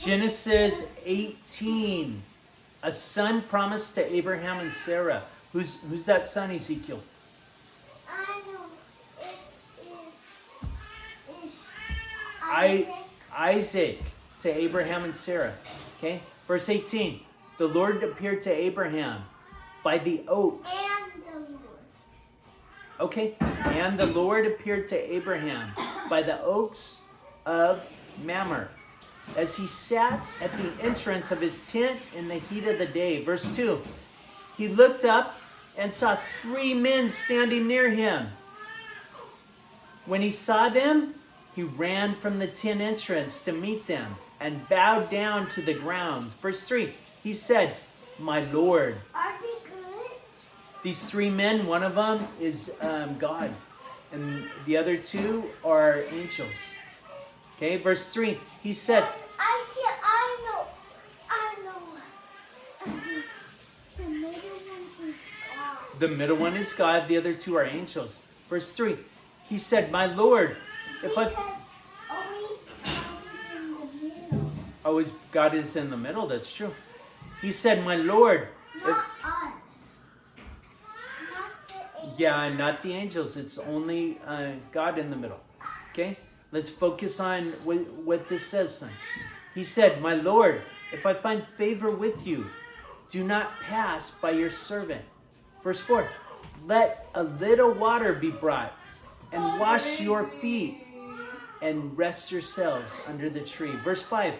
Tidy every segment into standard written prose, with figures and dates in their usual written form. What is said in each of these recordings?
Genesis 18. A son promised to Abraham and Sarah. Who's that son, Ezekiel? I know. It is Isaac. Isaac to Abraham and Sarah. Okay? Verse 18. The Lord appeared to Abraham by the oaks. And the Lord. Okay. And the Lord appeared to Abraham by the oaks of Mamre, as he sat at the entrance of his tent in the heat of the day. Verse 2. He looked up and saw 3 men standing near him. When he saw them, he ran from the tent entrance to meet them and bowed down to the ground. Verse 3. He said, "My Lord." Are they good? These 3 men, one of them is God, and the other 2 are angels. Okay, verse 3. He said, I know. The middle one is God. the middle one is God, the other 2 are angels. Verse 3. He said, "My Lord, if I..." Because always God is in the middle. Always God is in the middle, that's true. He said, "My Lord." Not us. Not the angels. Yeah, not the angels. It's only God in the middle. Okay? Let's focus on what this says, son. He said, "My Lord, if I find favor with you, do not pass by your servant." Verse 4. Let a little water be brought, and wash your feet, and rest yourselves under the tree. Verse 5.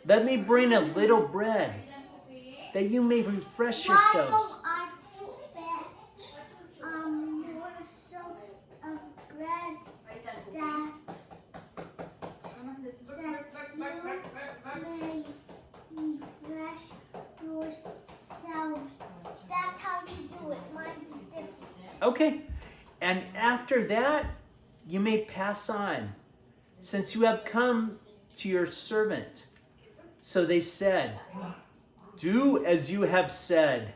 Let me bring a little bread, that you may refresh yourselves. I fetch more so of bread that you may refresh yourselves. That's how you do it. Mine's different. Okay. And after that, you may pass on, since you have come to your servant. So they said, "Do as you have said."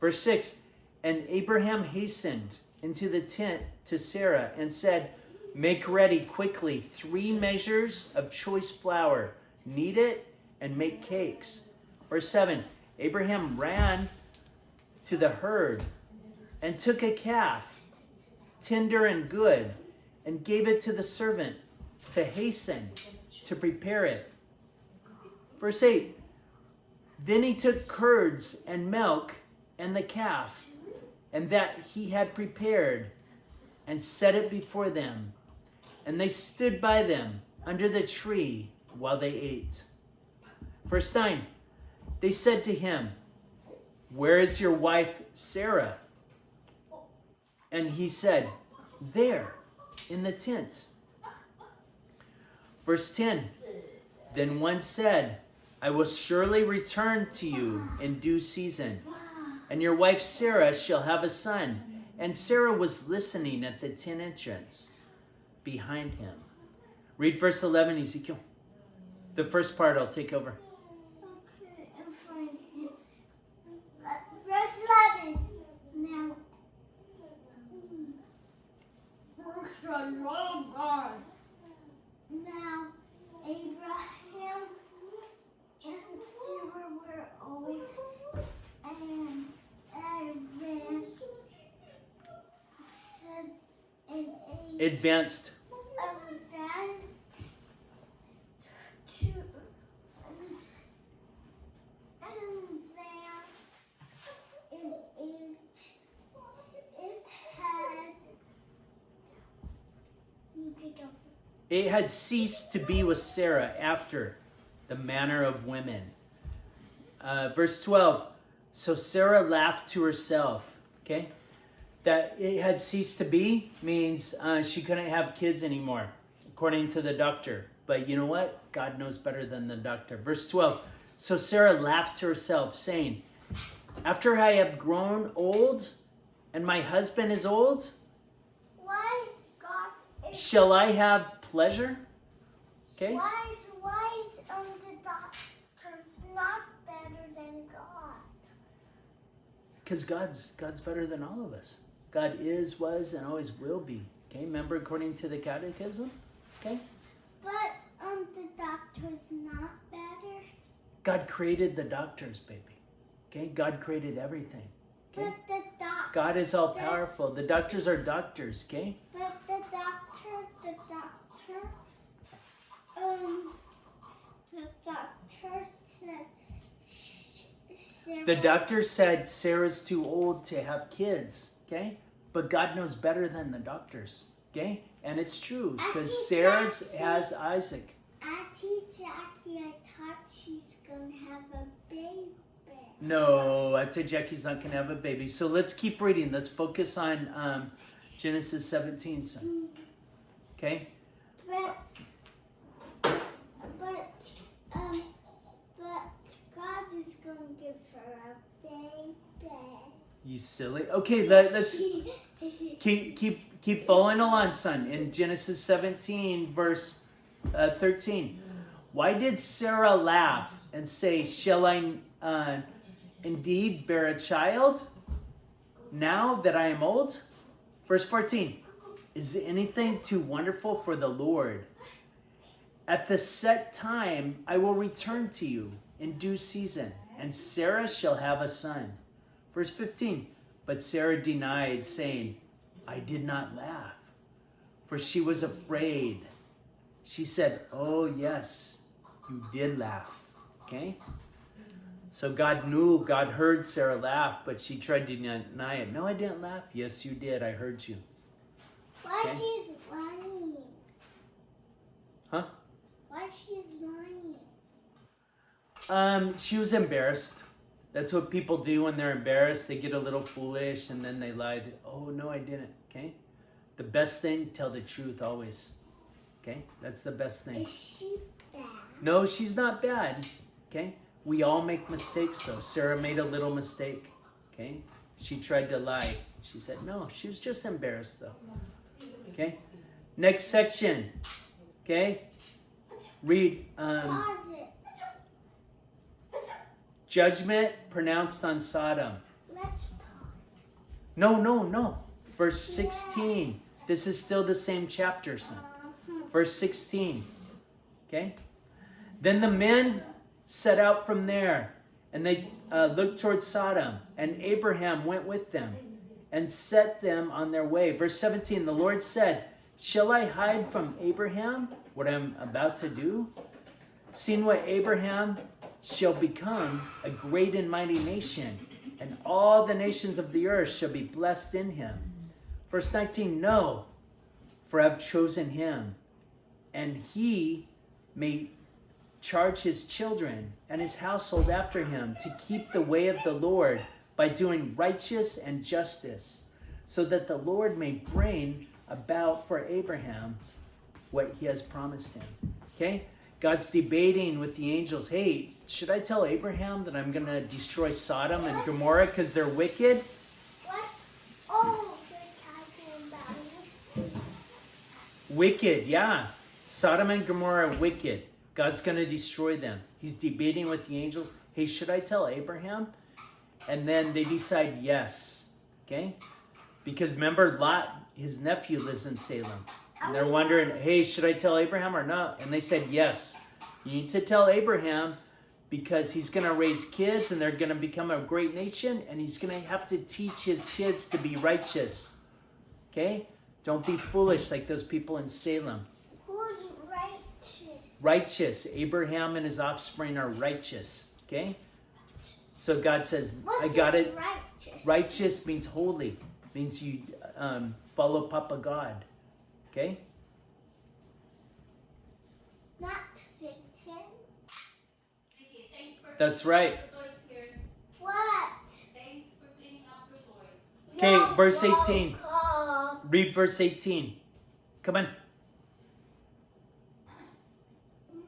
Verse 6. And Abraham hastened into the tent to Sarah and said, "Make ready quickly 3 measures of choice flour. Knead it and make cakes." Verse 7. Abraham ran to the herd and took a calf, tender and good, and gave it to the servant to hasten to prepare it. Verse 8. Then he took curds and milk and the calf, and that he had prepared, and set it before them. And they stood by them under the tree while they ate. Verse 9. They said to him, "Where is your wife Sarah?" And he said, "There, in the tent." Verse 10. Then one said, "I will surely return to you in due season, and your wife Sarah shall have a son." And Sarah was listening at the tent entrance behind him. Read verse 11, Ezekiel. The first part I'll take over. Okay, I'm fine. Verse 11. Now, Abraham and Sarah were always and Aaron said an age Advanced. advanced to advanced in age it had you take over. It had ceased to be with Sarah after the manner of women. Verse 12. So Sarah laughed to herself. Okay? That it had ceased to be means she couldn't have kids anymore, according to the doctor. But you know what? God knows better than the doctor. Verse 12. So Sarah laughed to herself, saying, "After I have grown old, and my husband is old, Why is God? shall I have pleasure?" Okay? Why is the doctors not better than God? Because God's better than all of us. God is, was, and always will be. Okay, remember according to the catechism? Okay? But the doctor's not better. God created the doctors, baby. Okay? God created everything. Okay? But the doctor. God is all powerful. The doctors are doctors, okay? But the doctor, said, Sarah. The doctor said Sarah's too old to have kids, okay? But God knows better than the doctors, okay? And it's true because Sarah has Isaac. Auntie Jackie, I thought she's gonna have a baby. No, Auntie Jackie's not gonna have a baby. So let's keep reading. Let's focus on Genesis 17, son. Okay? But God is gonna give her a baby. You silly. Okay, let's keep following along, son. In Genesis 17, verse 13. Why did Sarah laugh and say, shall I indeed bear a child now that I am old? Verse 14. Is anything too wonderful for the Lord? At the set time, I will return to you in due season, and Sarah shall have a son. Verse 15. But Sarah denied, saying, I did not laugh, for she was afraid. She said, oh, yes, you did laugh. Okay? So God knew, God heard Sarah laugh, but she tried to deny it. No, I didn't laugh. Yes, you did. I heard you. Why Okay? she's lying? Huh? Why she's lying? She was embarrassed. That's what people do when they're embarrassed. They get a little foolish and then they lie. Oh, no, I didn't. Okay? The best thing, tell the truth always. Okay? That's the best thing. Is she bad? No, she's not bad. Okay? We all make mistakes though. Sarah made a little mistake. Okay? She tried to lie. She said, no, she was just embarrassed though. Okay? Next section. Okay? Read Pause it. judgment pronounced on Sodom. Let's pause. No. Verse 16. This is still the same chapter, son. Verse 16. Okay? Then the men set out from there, and they looked towards Sodom, and Abraham went with them and set them on their way. Verse 17. The Lord said, shall I hide from Abraham what I'm about to do? Seeing what Abraham shall become a great and mighty nation, and all the nations of the earth shall be blessed in him. Verse 19, no, for I have chosen him, and he may charge his children and his household after him to keep the way of the Lord by doing righteous and justice, so that the Lord may bring about for Abraham what he has promised him. Okay? God's debating with the angels. Hey, should I tell Abraham that I'm going to destroy Sodom and Gomorrah because they're wicked? What? Oh, you're talking about it. Wicked, yeah. Sodom and Gomorrah are wicked. God's going to destroy them. He's debating with the angels. Hey, should I tell Abraham? And then they decide yes. Okay? Because remember, Lot, his nephew, lives in Salem. And they're wondering, hey, should I tell Abraham or not? And they said, yes. You need to tell Abraham because he's going to raise kids and they're going to become a great nation. And he's going to have to teach his kids to be righteous. Okay? Don't be foolish like those people in Salem. Who's righteous? Righteous. Abraham and his offspring are righteous. Okay? So God says, What I got is it. righteous? Righteous means holy. Means you follow Papa God. Okay? Not Satan. That's right. What? Thanks for cleaning up your toys. Okay, You're verse 18. welcome. Read verse 18. Come on.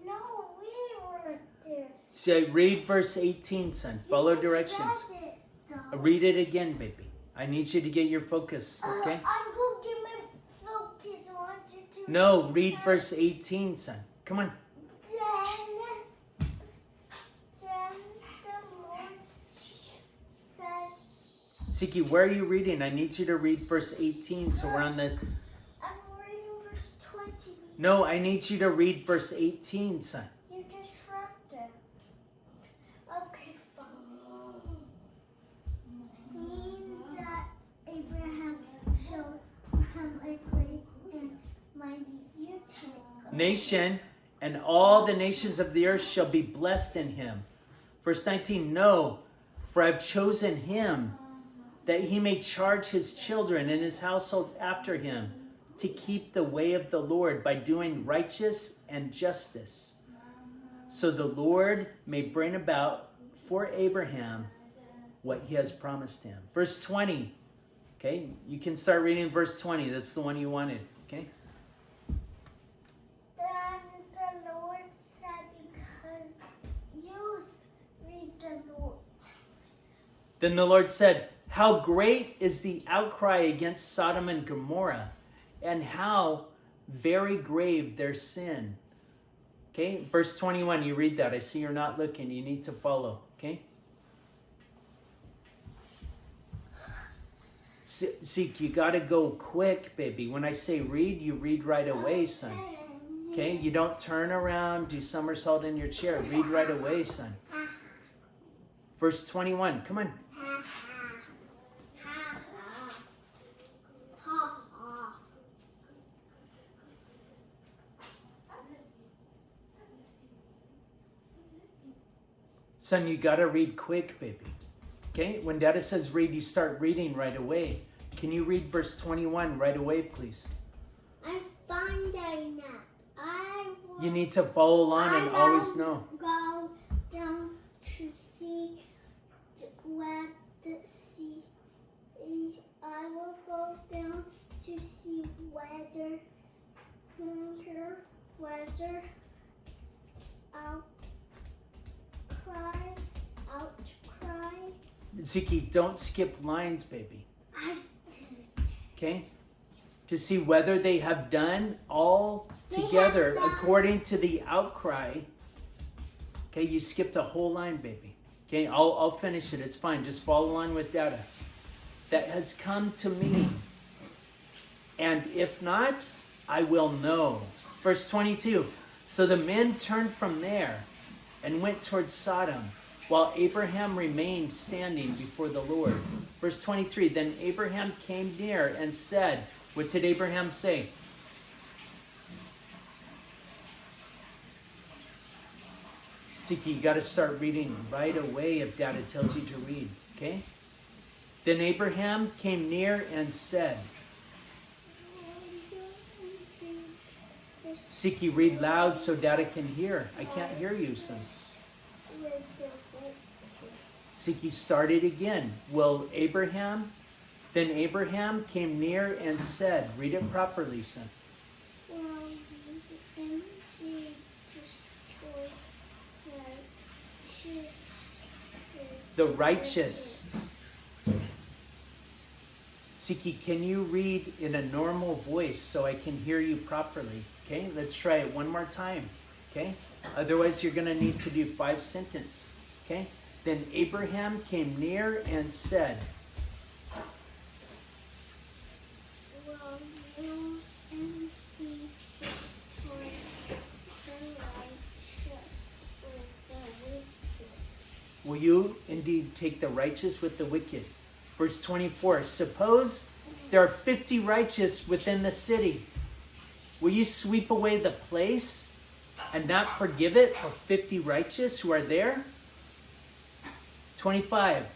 No, we weren't there. Say, read verse 18, son. Follow You just directions. read it, though. Read it again, baby. I need you to get your focus, okay? I'm going to get my focus. I want you to. No, read verse 18, son. Come on. Then the Lord said, Siki, where are you reading? I need you to read verse 18, so we're on the... I'm reading verse 20. No, I need you to read verse 18, son. You just read it. My you take nation, and all the nations of the earth shall be blessed in him. Verse 19, no, for I've chosen him that he may charge his children and his household after him to keep the way of the Lord by doing righteous and justice. So the Lord may bring about for Abraham what he has promised him. Verse 20. Okay, you can start reading verse 20. That's the one you wanted. Okay. Then the Lord said, because you read the Lord. Then the Lord said, how great is the outcry against Sodom and Gomorrah, and how very grave their sin. Okay, verse 21, you read that. I see you're not looking. You need to follow. Okay. Zeke, you got to go quick, baby. When I say read, you read right away, son. Okay, you don't turn around, do somersault in your chair. Read right away, son. Verse 21, come on. Son, you got to read quick, baby. Okay, when Dada says read, you start reading right away. Can you read verse 21 right away, please? I'm finding that. You need to follow along and always know. Go down to see where the sea. I will go down to see whether outcry. Ziki, don't skip lines, baby. I Okay? To see whether they have done all together according to the outcry. Okay, you skipped a whole line, baby. Okay, I'll finish it. It's fine. Just follow along with Dada. That has come to me. And if not, I will know. Verse 22. So the men turned from there and went towards Sodom, while Abraham remained standing before the Lord. Verse 23. Then Abraham came near and said, what did Abraham say? Siki, you got to start reading right away if Dada tells you to read. Okay? Then Abraham came near and said, Siki, read loud so Dada can hear. I can't hear you, son. Siki, start it again. Then Abraham came near and said, read it properly, son. The righteous. Siki, can you read in a normal voice so I can hear you properly? Okay, let's try it one more time. Okay, otherwise you're going to need to do 5 sentences. Okay, then Abraham came near and said, will you indeed take the righteous with the wicked? Verse 24, suppose there are 50 righteous within the city. Will you sweep away the place and not forgive it for 50 righteous who are there? 25.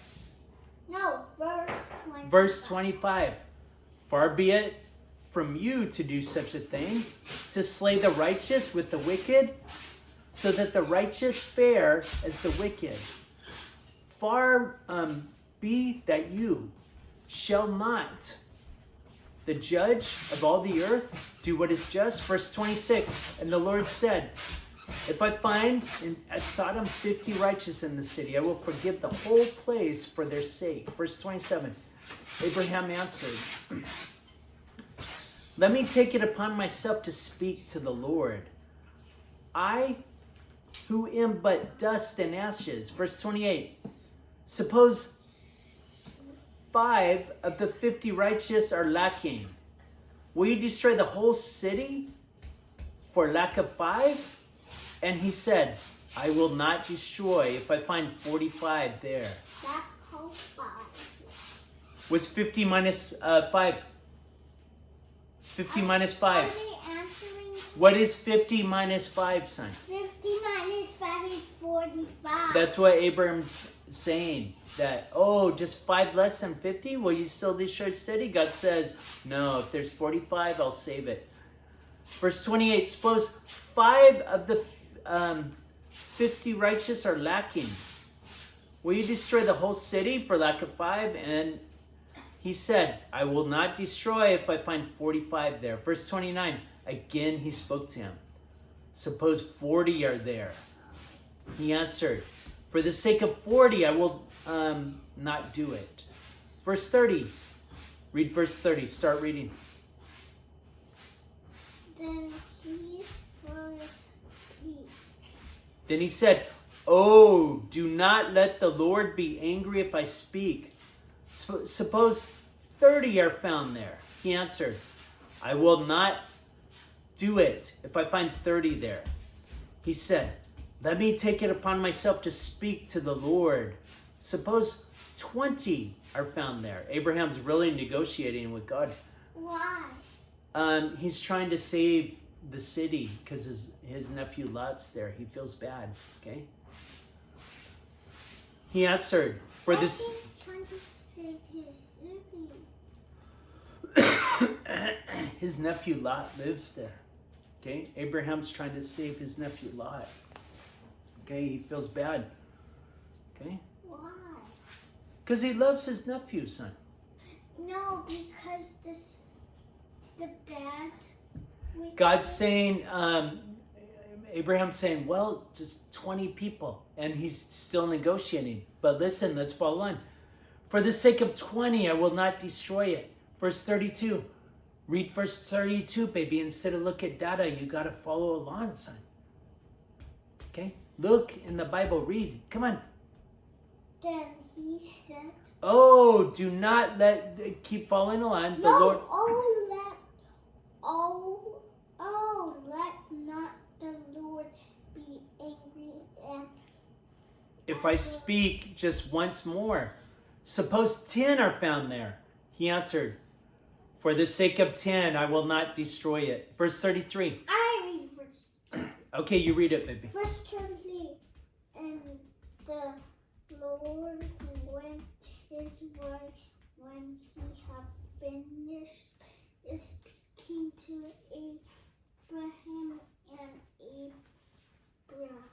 No, verse 25. Verse 25. Far be it from you to do such a thing, to slay the righteous with the wicked, so that the righteous fare as the wicked. Far be that you shall not, the judge of all the earth, do what is just. Verse 26, and the Lord said, if I find at Sodom 50 righteous in the city, I will forgive the whole place for their sake. Verse 27, Abraham answered, let me take it upon myself to speak to the Lord. I who am but dust and ashes. Verse 28, suppose 5 of the 50 righteous are lacking. Will you destroy the whole city for lack of 5? And he said, I will not destroy if I find 45 there. That whole 5. What's 50 minus 5? 50 minus 5. The What is 50 minus 5, son? 50 minus 5 is 45. That's what Abraham's saying. That, oh, just 5 less than 50? Will you still destroy the city? God says, no, if there's 45, I'll save it. Verse 28, suppose 5 of the 50 righteous are lacking. Will you destroy the whole city for lack of 5? And he said, I will not destroy if I find 45 there. Verse 29, again he spoke to him. Suppose 40 are there. He answered, for the sake of 40, I will not do it. Verse 30, read verse 30, start reading. Then he was asleep. Then he said, oh, do not let the Lord be angry if I speak. Suppose 30 are found there. He answered, I will not do it if I find 30 there. He said, let me take it upon myself to speak to the Lord. Suppose 20 are found there. Abraham's really negotiating with God. Why? He's trying to save the city because his nephew Lot's there. He feels bad. Okay. He answered, for this. He's trying to save his city. His nephew Lot lives there. Okay. Abraham's trying to save his nephew Lot. Okay. He feels bad. Okay. Why? Because he loves his nephew, son. No, because the bad. God's saying, Abraham's saying, well, just 20 people. And he's still negotiating. But listen, let's follow on. For the sake of 20, I will not destroy it. Verse 32. Read verse 32, baby. Instead of look at data, you got to follow along, son. Okay? Look in the Bible. Read. Come on. Then he said, Oh, do not keep following along. The no, Lord. let not the Lord be angry and If I speak just once more, suppose 10 are found there. He answered, for the sake of 10, I will not destroy it. Verse 33. I read verse. Okay, you read it, baby. Verse 33. And the Lord went his way when he had finished speaking to Abraham and Abraham.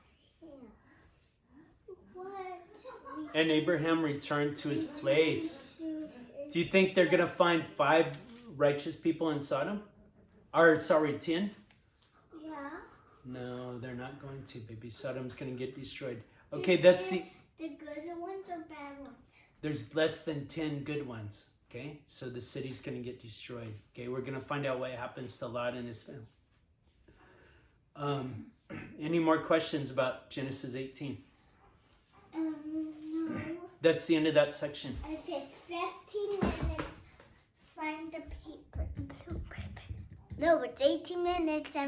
What? And Abraham returned to his place. Do you think they're going to find 5 righteous people in Sodom? Or, sorry, 10? Yeah. No, they're not going to, baby. Sodom's going to get destroyed. Okay, that's the... The good ones or bad ones? There's less than 10 good ones. Okay, so the city's going to get destroyed. Okay, we're going to find out what happens to Lot and his family. Any more questions about Genesis 18? No. That's the end of that section. I said 15 minutes, sign the paper. No, it's 18 minutes and